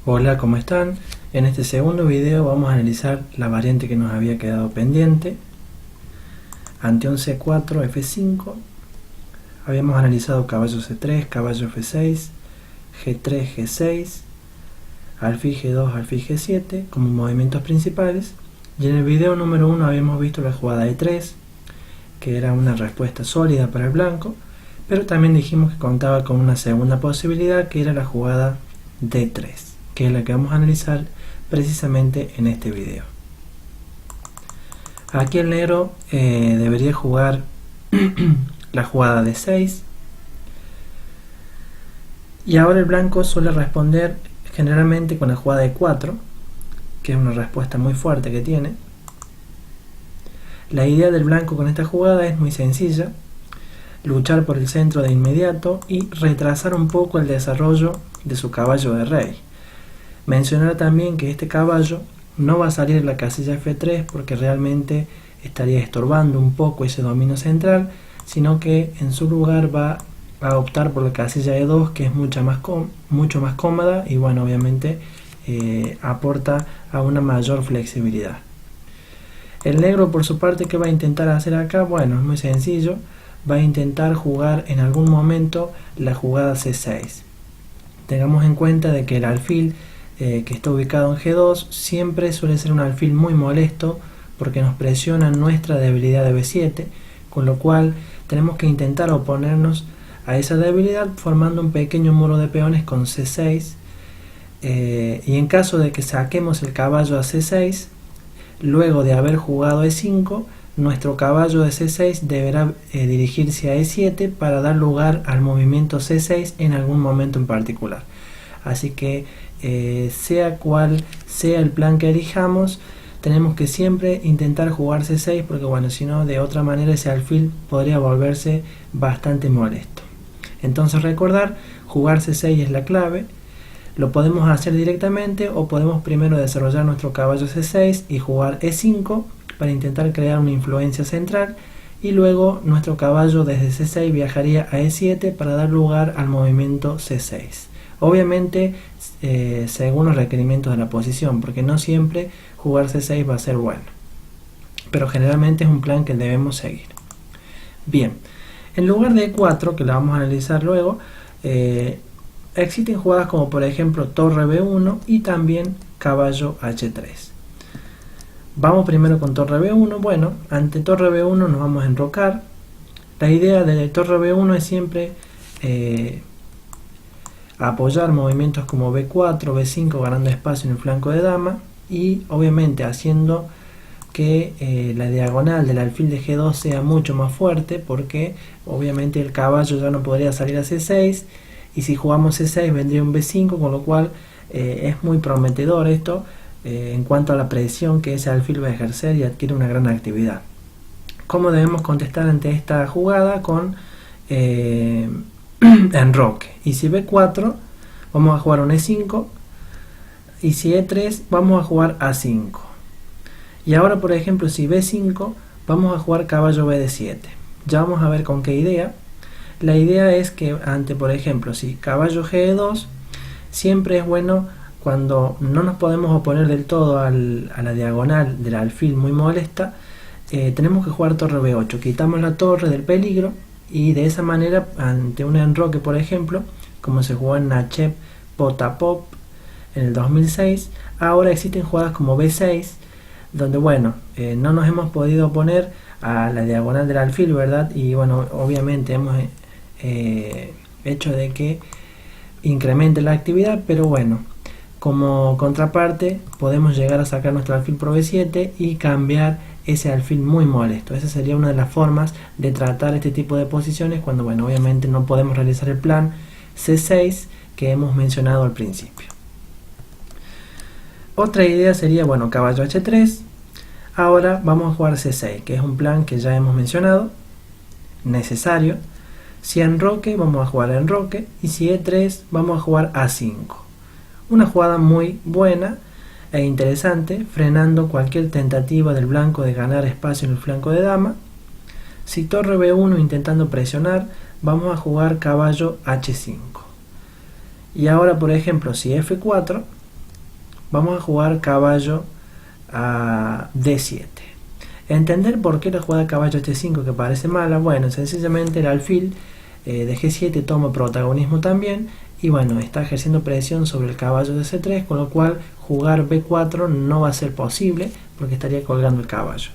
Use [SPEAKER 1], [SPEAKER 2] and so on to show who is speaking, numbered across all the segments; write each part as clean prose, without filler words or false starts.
[SPEAKER 1] Hola, ¿cómo están? En este segundo video vamos a analizar la variante que nos había quedado pendiente. Ante un C4, F5, habíamos analizado caballo C3, caballo F6, G3, G6, alfil G2, alfil G7 como movimientos principales. Y en el video número 1 habíamos visto la jugada E3, que era una respuesta sólida para el blanco, pero también dijimos que contaba con una segunda posibilidad, que era la jugada D3, que es la que vamos a analizar precisamente en este video. Aquí el negro debería jugar la jugada de 6, y ahora el blanco suele responder generalmente con la jugada de 4, que es una respuesta muy fuerte que tiene. La idea del blanco con esta jugada es muy sencilla: luchar por el centro de inmediato y retrasar un poco el desarrollo de su caballo de rey. Mencionar también que este caballo no va a salir de la casilla F3 porque realmente estaría estorbando un poco ese dominio central, sino que en su lugar va a optar por la casilla E2, que es mucho más cómoda y bueno, obviamente aporta a una mayor flexibilidad. El negro, por su parte, ¿qué va a intentar hacer acá? Bueno, es muy sencillo: va a intentar jugar en algún momento la jugada C6. Tengamos en cuenta de que el alfil que está ubicado en G2 siempre suele ser un alfil muy molesto porque nos presiona nuestra debilidad de B7, con lo cual tenemos que intentar oponernos a esa debilidad formando un pequeño muro de peones con C6, y en caso de que saquemos el caballo a C6, luego de haber jugado E5, nuestro caballo de C6 deberá dirigirse a E7 para dar lugar al movimiento C6 en algún momento en particular. Así que sea cual sea el plan que elijamos, tenemos que siempre intentar jugar C6, porque bueno, si no, de otra manera ese alfil podría volverse bastante molesto. Entonces recordar, jugar C6 es la clave. Lo podemos hacer directamente o podemos primero desarrollar nuestro caballo C6 y jugar E5 para intentar crear una influencia central, y luego nuestro caballo desde C6 viajaría a E7 para dar lugar al movimiento C6. Obviamente según los requerimientos de la posición, porque no siempre jugar C6 va a ser bueno, pero generalmente es un plan que debemos seguir. Bien, en lugar de E4, que la vamos a analizar luego, existen jugadas como por ejemplo torre B1 y también caballo H3. Vamos primero con torre B1. Bueno, ante torre B1 nos vamos a enrocar. La idea de torre B1 es siempre apoyar movimientos como B4, B5, ganando espacio en el flanco de dama, y obviamente haciendo que la diagonal del alfil de G2 sea mucho más fuerte, porque obviamente el caballo ya no podría salir a C6, y si jugamos C6 vendría un B5, con lo cual es muy prometedor esto en cuanto a la presión que ese alfil va a ejercer, y adquiere una gran actividad. ¿Cómo debemos contestar ante esta jugada? Con enroque. Y si B4, vamos a jugar un E5, y si E3, vamos a jugar A5. Y ahora, por ejemplo, si B5, vamos a jugar caballo BD7. Ya vamos a ver con qué idea. La idea es que ante, por ejemplo, si caballo G2, siempre es bueno cuando no nos podemos oponer del todo a la diagonal del alfil muy molesta, tenemos que jugar torre B8. Quitamos la torre del peligro, y de esa manera, ante un enroque, por ejemplo, como se jugó en Nachev Potapov en el 2006, ahora existen jugadas como B6, donde bueno, no nos hemos podido oponer a la diagonal del alfil, ¿verdad? Y bueno, obviamente hemos hecho de que incremente la actividad, pero bueno, como contraparte podemos llegar a sacar nuestro alfil por B7 y cambiar ese alfil muy molesto. Esa sería una de las formas de tratar este tipo de posiciones cuando, bueno, obviamente no podemos realizar el plan C6 que hemos mencionado al principio. Otra idea sería, bueno, caballo H3. Ahora vamos a jugar C6, que es un plan que ya hemos mencionado, necesario. Si enroque, vamos a jugar enroque, y si E3, vamos a jugar A5. Una jugada muy buena e interesante, frenando cualquier tentativa del blanco de ganar espacio en el flanco de dama. Si torre B1 intentando presionar, vamos a jugar caballo H5. Y ahora, por ejemplo, si F4, vamos a jugar caballo a D7. Entender por qué la jugada caballo H5 que parece mala. Bueno, sencillamente el alfil de G7 toma protagonismo también y bueno, está ejerciendo presión sobre el caballo de C3, con lo cual jugar B4 no va a ser posible porque estaría colgando el caballo.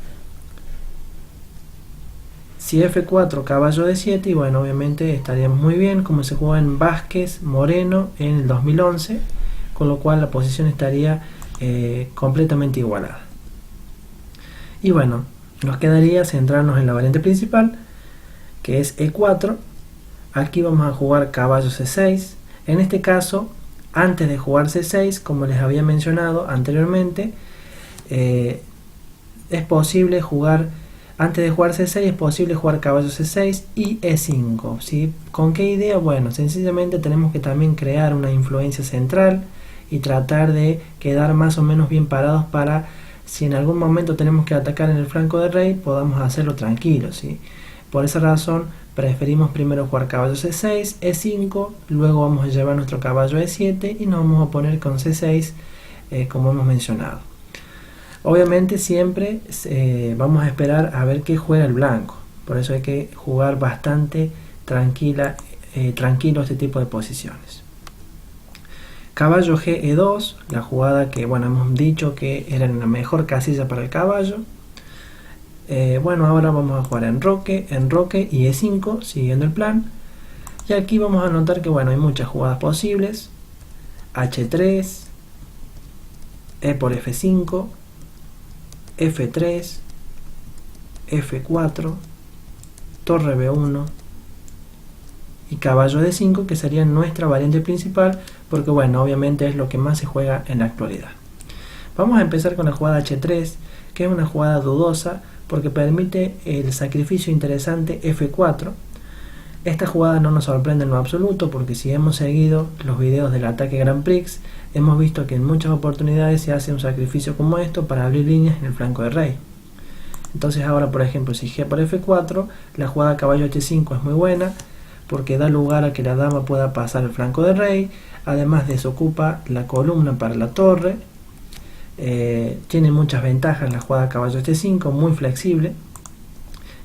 [SPEAKER 1] Si F4 caballo D7, y bueno, obviamente estaríamos muy bien, como se juega en Vázquez Moreno en el 2011, con lo cual la posición estaría completamente igualada. Y bueno, nos quedaría centrarnos en la variante principal, que es E4. Aquí vamos a jugar caballo C6. En este caso, antes de jugar C6, como les había mencionado anteriormente, es posible jugar, antes de jugar C6, es posible jugar caballo C6 y E5. ¿Sí? ¿Con qué idea? Bueno, sencillamente tenemos que también crear una influencia central y tratar de quedar más o menos bien parados para, si en algún momento tenemos que atacar en el flanco de rey, podamos hacerlo tranquilos, ¿sí? Por esa razón preferimos primero jugar caballo C6, E5, luego vamos a llevar nuestro caballo E7 y nos vamos a poner con C6 como hemos mencionado. Obviamente siempre vamos a esperar a ver qué juega el blanco, por eso hay que jugar bastante tranquilo este tipo de posiciones. Caballo G E2, la jugada que bueno hemos dicho que era la mejor casilla para el caballo. Bueno, ahora vamos a jugar enroque y E5, siguiendo el plan. Y aquí vamos a notar que bueno, hay muchas jugadas posibles. H3, E por F5, F3, F4, torre B1 y caballo D5, que sería nuestra variante principal, porque bueno, obviamente es lo que más se juega en la actualidad. Vamos a empezar con la jugada H3, que es una jugada dudosa porque permite el sacrificio interesante F4. Esta jugada no nos sorprende en lo absoluto, porque si hemos seguido los videos del ataque Grand Prix, hemos visto que en muchas oportunidades se hace un sacrificio como esto para abrir líneas en el flanco de rey. Entonces ahora, por ejemplo, si G por F4, la jugada caballo H5 es muy buena porque da lugar a que la dama pueda pasar el flanco de rey, además desocupa la columna para la torre. Tiene muchas ventajas la jugada caballo H5, muy flexible.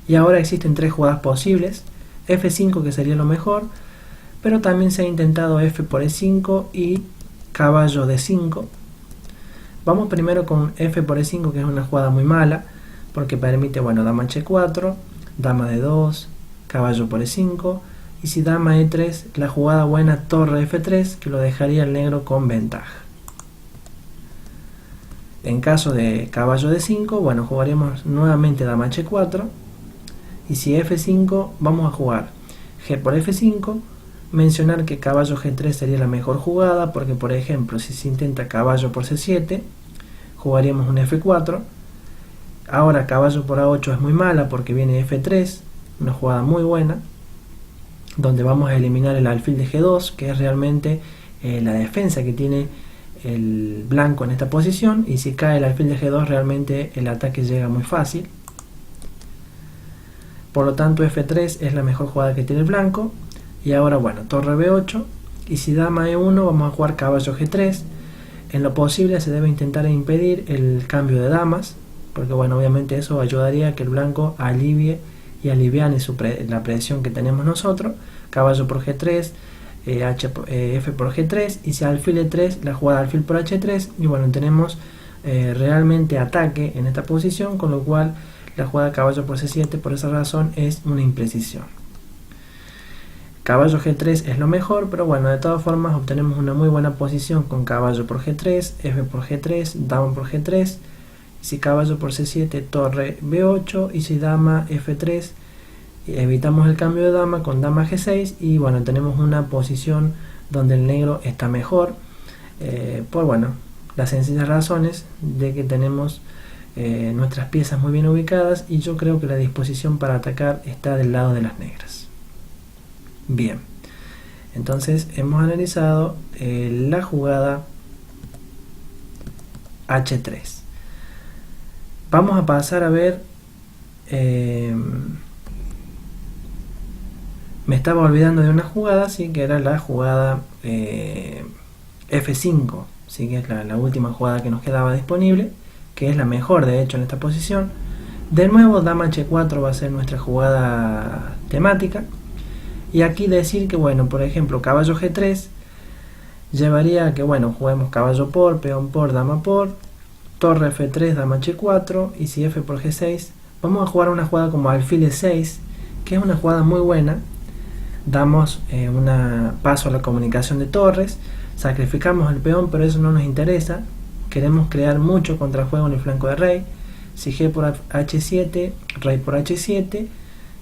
[SPEAKER 1] Y ahora existen tres jugadas posibles: F5, que sería lo mejor, pero también se ha intentado F por E5 y caballo D5. Vamos primero con F por E5, que es una jugada muy mala porque permite, bueno, dama H4, dama D2, caballo por E5, y si dama E3, la jugada buena torre F3, que lo dejaría el negro con ventaja. En caso de caballo D5, bueno, jugaremos nuevamente dama H4, y si F5, vamos a jugar G por F5. Mencionar que caballo G3 sería la mejor jugada, porque por ejemplo, si se intenta caballo por C7, jugaríamos un F4. Ahora caballo por A8 es muy mala porque viene F3, una jugada muy buena, donde vamos a eliminar el alfil de G2, que es realmente la defensa que tiene el blanco en esta posición, y si cae el alfil de G2 realmente el ataque llega muy fácil. Por lo tanto F3 es la mejor jugada que tiene el blanco. Y ahora bueno, torre B8, y si dama E1 vamos a jugar caballo G3. En lo posible se debe intentar impedir el cambio de damas, porque bueno, obviamente eso ayudaría a que el blanco alivie y aliviane la presión que tenemos nosotros. Caballo por G3, F por G3, y si alfil E3, la jugada alfil por H3, y bueno, tenemos realmente ataque en esta posición, con lo cual la jugada caballo por C7 por esa razón es una imprecisión. Caballo G3 es lo mejor, pero bueno, de todas formas obtenemos una muy buena posición con caballo por G3, F por G3, dama por G3, si caballo por C7, torre B8, y si dama F3, evitamos el cambio de dama con dama G6, y bueno, tenemos una posición donde el negro está mejor, por bueno, las sencillas razones de que tenemos nuestras piezas muy bien ubicadas, y yo creo que la disposición para atacar está del lado de las negras. Bien, entonces hemos analizado la jugada H3. Vamos a pasar a ver, me estaba olvidando de una jugada, sí, que era la jugada F5. sí que es la última jugada que nos quedaba disponible, que es la mejor de hecho en esta posición. De nuevo dama h4 va a ser nuestra jugada temática, y aquí decir que bueno, por ejemplo caballo g3 llevaría a que bueno, juguemos caballo por, peón por, dama por, torre f3, dama h4, y si f por g6 vamos a jugar una jugada como alfil e6, que es una jugada muy buena. Damos un paso a la comunicación de torres, sacrificamos el peón, pero eso no nos interesa, queremos crear mucho contrajuego en el flanco de rey. Si g por h7, rey por h7,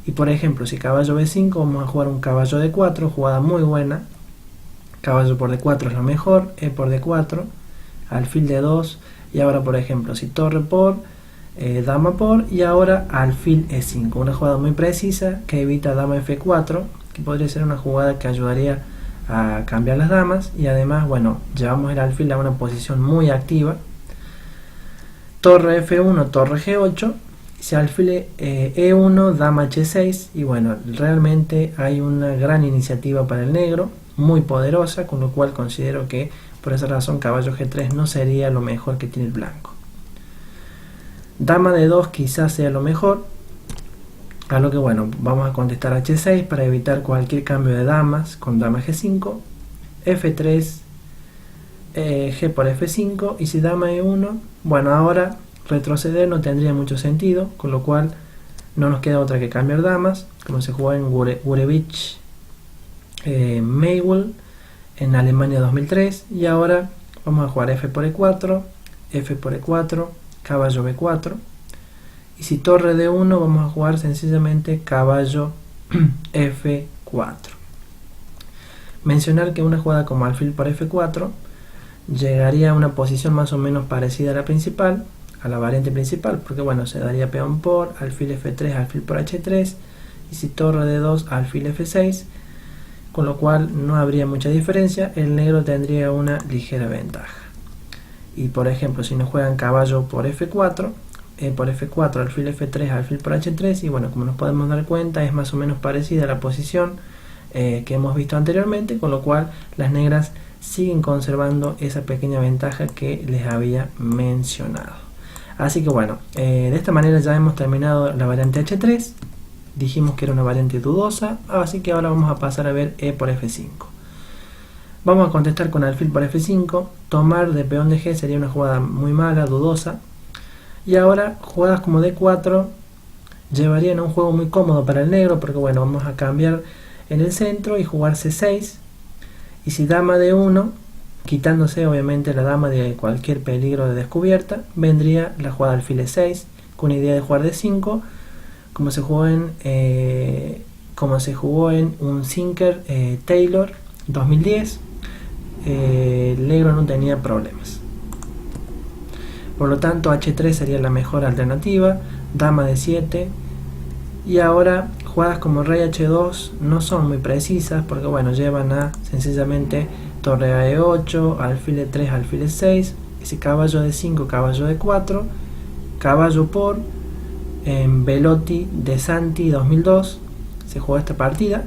[SPEAKER 1] y por ejemplo si caballo b5 vamos a jugar un caballo d4, jugada muy buena. Caballo por d4 es lo mejor, e por d4, alfil d2, y ahora por ejemplo si torre por, dama por, y ahora alfil e5, una jugada muy precisa que evita dama f4, que podría ser una jugada que ayudaría a cambiar las damas, y además bueno, llevamos el alfil a una posición muy activa. Torre f1, torre g8, si alfil e1, dama h6, y bueno, realmente hay una gran iniciativa para el negro, muy poderosa, con lo cual considero que por esa razón caballo g3 no sería lo mejor que tiene el blanco. Dama d2 quizás sea lo mejor, a lo que bueno, vamos a contestar h6 para evitar cualquier cambio de damas con dama g5, f3, g por f5, y si dama e1, bueno, ahora retroceder no tendría mucho sentido, con lo cual no nos queda otra que cambiar damas, como se jugó en Gurevich Maywell en Alemania 2003, y ahora vamos a jugar f por e4, f por e4, caballo b4, y si torre d1 vamos a jugar sencillamente caballo f4. Mencionar que una jugada como alfil por f4 llegaría a una posición más o menos parecida a la principal, a la variante principal, porque bueno, se daría peón por, alfil f3, alfil por h3, y si torre d2, alfil f6, con lo cual no habría mucha diferencia, el negro tendría una ligera ventaja. Y por ejemplo, si nos juegan caballo por f4, por f4, alfil f3, alfil por h3, y bueno, como nos podemos dar cuenta, es más o menos parecida a la posición que hemos visto anteriormente, con lo cual las negras siguen conservando esa pequeña ventaja que les había mencionado. Así que bueno, de esta manera ya hemos terminado la variante h3. Dijimos que era una variante dudosa, así que ahora vamos a pasar a ver e por f5. Vamos a contestar con alfil por f5, tomar de peón de g sería una jugada muy mala, dudosa, y ahora jugadas como d4 llevarían a un juego muy cómodo para el negro, porque bueno, vamos a cambiar en el centro y jugar c6, y si dama d1, quitándose obviamente la dama de cualquier peligro de descubierta, vendría la jugada alfil e6, con idea de jugar d5, como se jugó en un Sinker Taylor 2010, el negro no tenía problemas. Por lo tanto h3 sería la mejor alternativa, dama d7, y ahora jugadas como rey h2 no son muy precisas, porque bueno, llevan a sencillamente torre a e8, alfil e3, alfil e6, y si caballo d5, caballo d4, caballo por, en Velotti de Santi 2002 se jugó esta partida,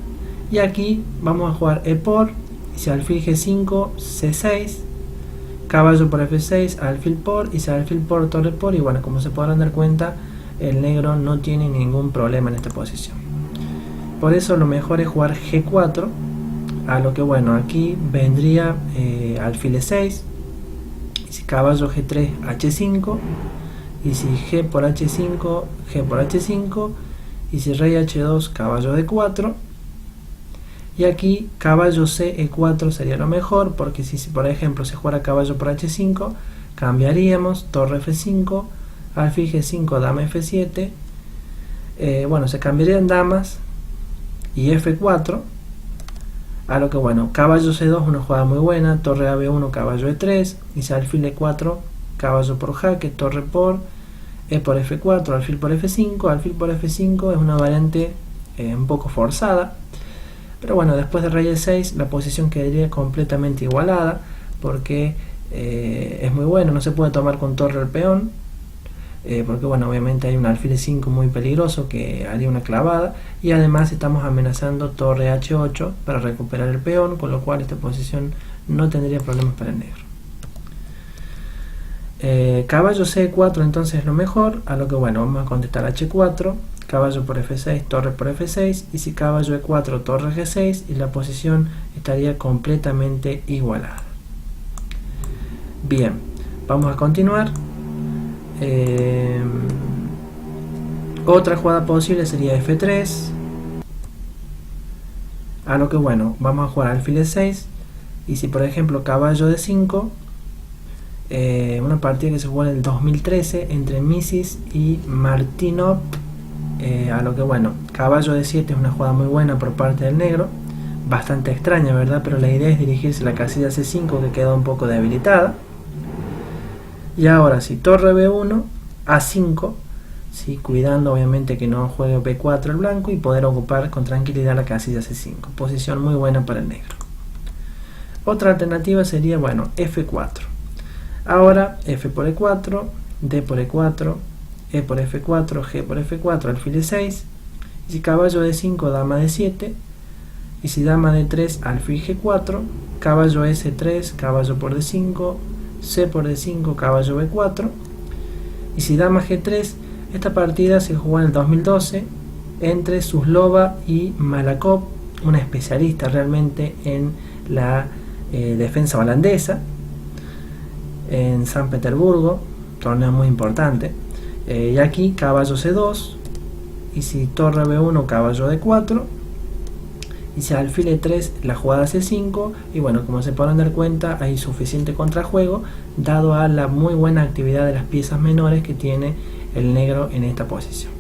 [SPEAKER 1] y aquí vamos a jugar e por, y si alfil g5, c6, caballo por f6, alfil por, y si alfil por, torre por, y bueno, como se podrán dar cuenta, el negro no tiene ningún problema en esta posición. Por eso lo mejor es jugar g4, a lo que bueno, aquí vendría alfil e6, y si caballo g3, h5, y si g por h5, g por h5, y si rey h2, caballo d4, y aquí caballo c e4 sería lo mejor, porque si por ejemplo se jugara caballo por h5, cambiaríamos torre f5, alfil g5, dama f7, bueno, se cambiarían damas, y f4, a lo que bueno, caballo c2 una jugada muy buena, torre a b1, caballo e3, y si alfil e4, caballo por jaque, torre por, e por f4, alfil por f5, alfil por f5 es una variante un poco forzada, pero bueno, después de rey e6 la posición quedaría completamente igualada, porque es muy bueno, no se puede tomar con torre al peón, porque bueno, obviamente hay un alfil e5 muy peligroso que haría una clavada, y además estamos amenazando torre h8 para recuperar el peón, con lo cual esta posición no tendría problemas para el negro. Caballo C4 entonces es lo mejor, a lo que bueno, vamos a contestar H4, caballo por F6, torre por F6, y si caballo E4, torre G6, y la posición estaría completamente igualada. Bien, vamos a continuar. Otra jugada posible sería F3, a lo que bueno, vamos a jugar alfil E6, y si por ejemplo caballo D5, una partida que se jugó en el 2013 entre Misis y Martinov, a lo que bueno, caballo D7 es una jugada muy buena por parte del negro, bastante extraña, ¿verdad? Pero la idea es dirigirse a la casilla C5, que queda un poco debilitada. Y ahora si torre B1, A5, ¿sí? Cuidando obviamente que no juegue B4 el blanco y poder ocupar con tranquilidad la casilla C5, posición muy buena para el negro. Otra alternativa sería, bueno, F4. Ahora F por E4, D por E4, E por F4, G por F4, alfil E6, y si caballo D5, dama D7, y si dama D3, alfil G4, caballo S3, caballo por D5, C por D5, caballo B4, y si dama G3, esta partida se jugó en el 2012 entre Suslova y Malakov, una especialista realmente en la defensa holandesa, en San Petersburgo, torneo muy importante. Y aquí caballo C2, y si torre B1, caballo D4, y si alfil E3, la jugada C5, y bueno, como se podrán dar cuenta, hay suficiente contrajuego dado a la muy buena actividad de las piezas menores que tiene el negro en esta posición.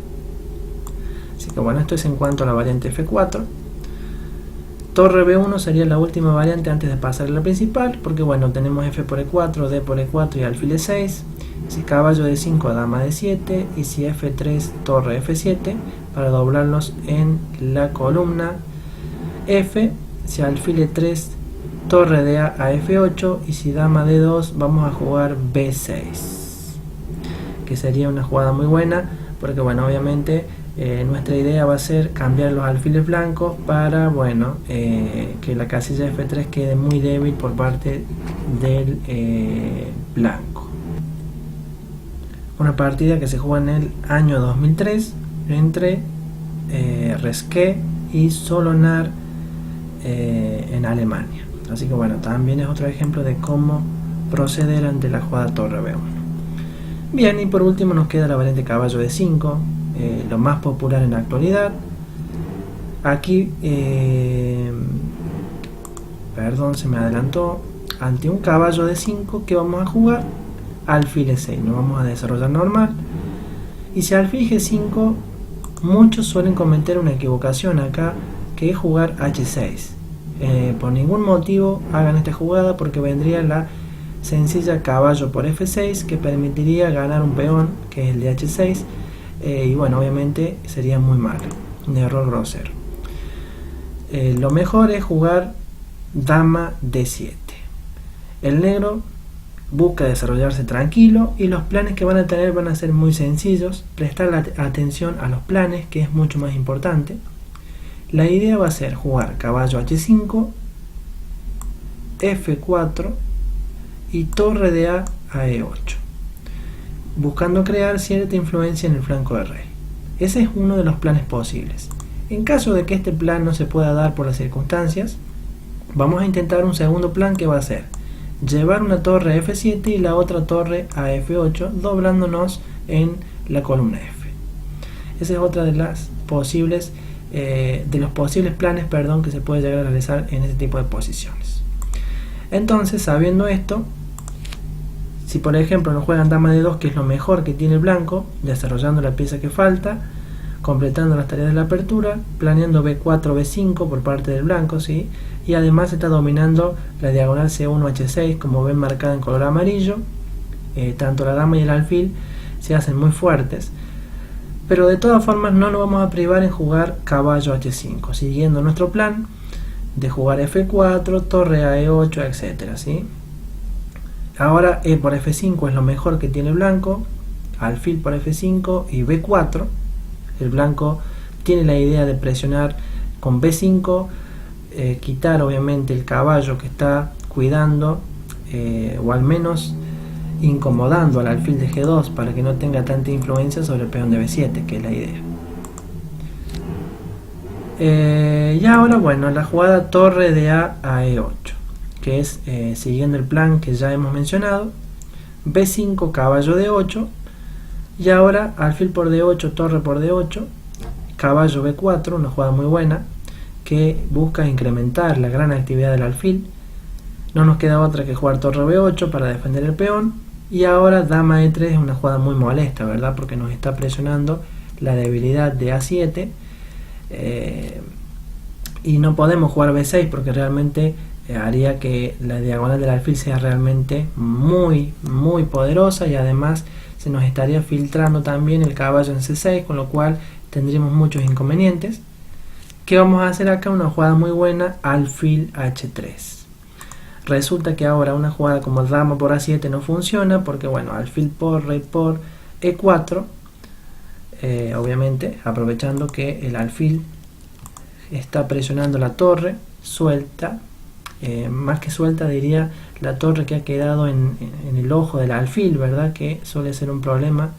[SPEAKER 1] Así que bueno, esto es en cuanto a la variante F4. Torre B1 sería la última variante antes de pasar a la principal, porque bueno, tenemos F por E4, D por E4 y alfil E6, si caballo D5, dama D7, y si F3, torre F7, para doblarlos en la columna F, si alfil E3, torre de A F8, y si dama D2, vamos a jugar B6, que sería una jugada muy buena, porque bueno, obviamente nuestra idea va a ser cambiar los alfiles blancos para, bueno, que la casilla F3 quede muy débil por parte del blanco. Una partida que se juega en el año 2003 entre Resque y Solonar en Alemania. Así que bueno, también es otro ejemplo de cómo proceder ante la jugada torre B1. Bien, y por último nos queda la variante caballo D5, lo más popular en la actualidad. Aquí, perdón, se me adelantó. Ante un caballo D5, ¿qué vamos a jugar? Alfil E6, lo vamos a desarrollar normal. Y si alfil G5, muchos suelen cometer una equivocación acá, que es jugar H6. Por ningún motivo hagan esta jugada, porque vendría la sencilla caballo por F6, que permitiría ganar un peón, que es el de H6, y bueno, obviamente sería muy malo, un error grosero. Lo mejor es jugar dama D7. El negro busca desarrollarse tranquilo, y los planes que van a tener van a ser muy sencillos. Prestar atención a los planes, que es mucho más importante. La idea va a ser jugar caballo H5, F4 y torre de A E8, buscando crear cierta influencia en el flanco de rey. Ese es uno de los planes posibles. En caso de que este plan no se pueda dar por las circunstancias, vamos a intentar un segundo plan, que va a ser llevar una torre F7 y la otra torre a F8, doblándonos en la columna F. Esa es otra de las posibles de los posibles planes, perdón, que se puede llegar a realizar en este tipo de posiciones. Entonces, sabiendo esto, si por ejemplo nos juegan dama D2, que es lo mejor que tiene el blanco, desarrollando la pieza que falta, completando las tareas de la apertura, planeando B4, B5 por parte del blanco, ¿sí? Y además está dominando la diagonal C1, H6, como ven marcada en color amarillo. Tanto la dama y el alfil se hacen muy fuertes, pero de todas formas no nos vamos a privar en jugar caballo H5, siguiendo nuestro plan de jugar F4, torre a E8, etc., ¿sí? Ahora E por F5 es lo mejor que tiene el blanco, alfil por F5 y B4. El blanco tiene la idea de presionar con B5, quitar obviamente el caballo que está cuidando, o al menos incomodando al alfil de G2 para que no tenga tanta influencia sobre el peón de B7, que es la idea. Y ahora, bueno, la jugada torre de A a E8, que es siguiendo el plan que ya hemos mencionado. B5, caballo D8, y ahora alfil por D8, torre por D8, caballo B4, una jugada muy buena que busca incrementar la gran actividad del alfil. No nos queda otra que jugar torre B8 para defender el peón, y ahora dama E3 es una jugada muy molesta, ¿verdad? Porque nos está presionando la debilidad de A7, y no podemos jugar B6 porque realmente haría que la diagonal del alfil sea realmente muy poderosa, y además se nos estaría filtrando también el caballo en C6, con lo cual tendríamos muchos inconvenientes. ¿Qué vamos a hacer acá? Una jugada muy buena, alfil H3. Resulta que ahora una jugada como dama por A7 no funciona porque, bueno, alfil por rey por E4, obviamente aprovechando que el alfil está presionando la torre suelta, más que suelta diría la torre que ha quedado en el ojo del alfil, ¿verdad? Que suele ser un problema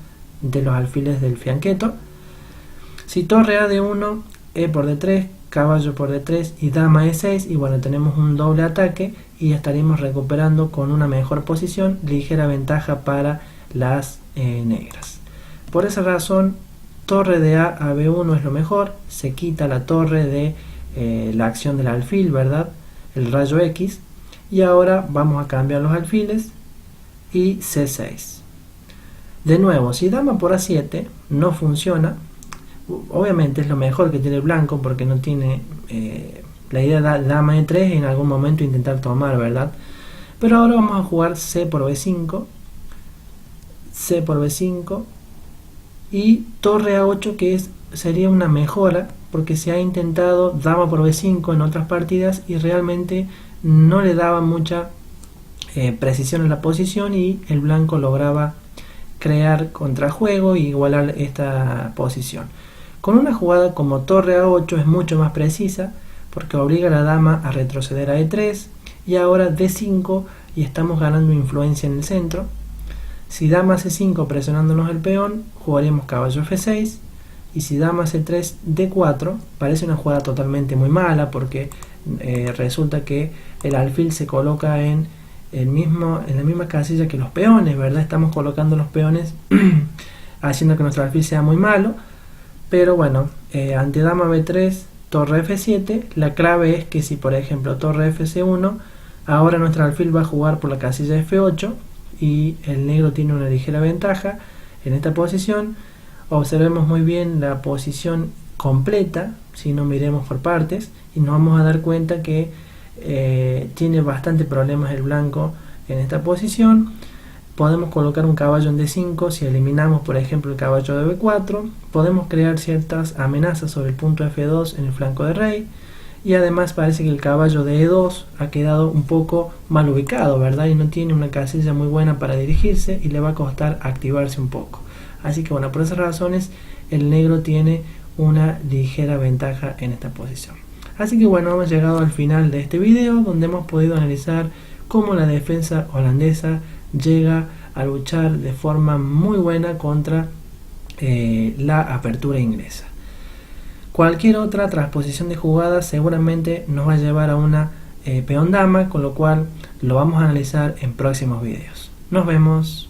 [SPEAKER 1] de los alfiles del fianqueto. Si torre A de 1, E por D3, caballo por D3 y dama E6, y bueno, tenemos un doble ataque y estaríamos recuperando con una mejor posición, ligera ventaja para las negras. Por esa razón, torre de A a B1 es lo mejor, se quita la torre de la acción del alfil, ¿verdad? El rayo X, y ahora vamos a cambiar los alfiles y C6. De nuevo, si dama por A7 no funciona, obviamente es lo mejor que tiene el blanco porque no tiene la idea de dama E3 en algún momento intentar tomar, ¿verdad? Pero ahora vamos a jugar C por B5, C por B5 y torre A8, que sería una mejora porque se ha intentado dama por B5 en otras partidas y realmente no le daba mucha precisión en la posición, y el blanco lograba crear contrajuego y igualar esta posición. Con una jugada como torre A8 es mucho más precisa porque obliga a la dama a retroceder a E3, y ahora D5 y estamos ganando influencia en el centro. Si dama C5 presionándonos el peón, jugaríamos caballo F6, y si dama C3 D4, parece una jugada totalmente muy mala porque resulta que el alfil se coloca en la misma casilla que los peones, ¿verdad? Estamos colocando los peones haciendo que nuestro alfil sea muy malo. Pero bueno, ante dama B3, torre F7, la clave es que si por ejemplo torre FC1, ahora nuestro alfil va a jugar por la casilla F8 y el negro tiene una ligera ventaja en esta posición. Observemos muy bien la posición completa, si no miremos por partes, y nos vamos a dar cuenta que tiene bastante problemas el blanco en esta posición. Podemos colocar un caballo en D5 si eliminamos por ejemplo el caballo de B4, podemos crear ciertas amenazas sobre el punto F2 en el flanco de rey, y además parece que el caballo de E2 ha quedado un poco mal ubicado, ¿verdad? Y no tiene una casilla muy buena para dirigirse y le va a costar activarse un poco. Así que bueno, por esas razones el negro tiene una ligera ventaja en esta posición. Así que bueno, hemos llegado al final de este video donde hemos podido analizar cómo la defensa holandesa llega a luchar de forma muy buena contra la apertura inglesa. Cualquier otra transposición de jugadas seguramente nos va a llevar a una peón dama, con lo cual lo vamos a analizar en próximos videos. Nos vemos.